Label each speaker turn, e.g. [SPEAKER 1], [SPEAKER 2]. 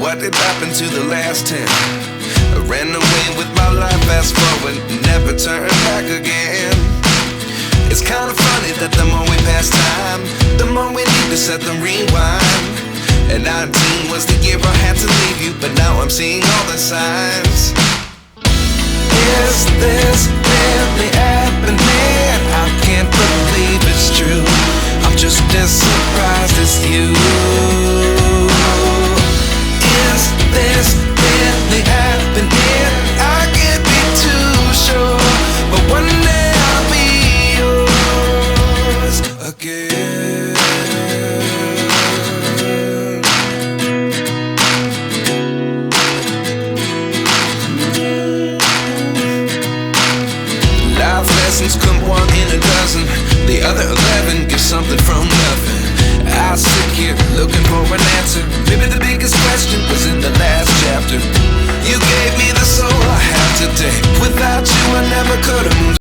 [SPEAKER 1] what did happen to the last 10? I ran away with my life, fast forward, never turn back again. It's kind of funny that the more we pass time, the more we need to set them rewind. And 19 was the year I had to leave you, but now I'm seeing all the signs. Is this really happening? I can't believe it's true. I'm just as surprised as you. Is this really happening? I can't be too sure, but one day I'll be yours again. Life lessons come one in a dozen. The other 11 get something from nothing. I sit here looking for an answer. Maybe the biggest question was in the last chapter. You gave me the soul I have today. Without you I never could have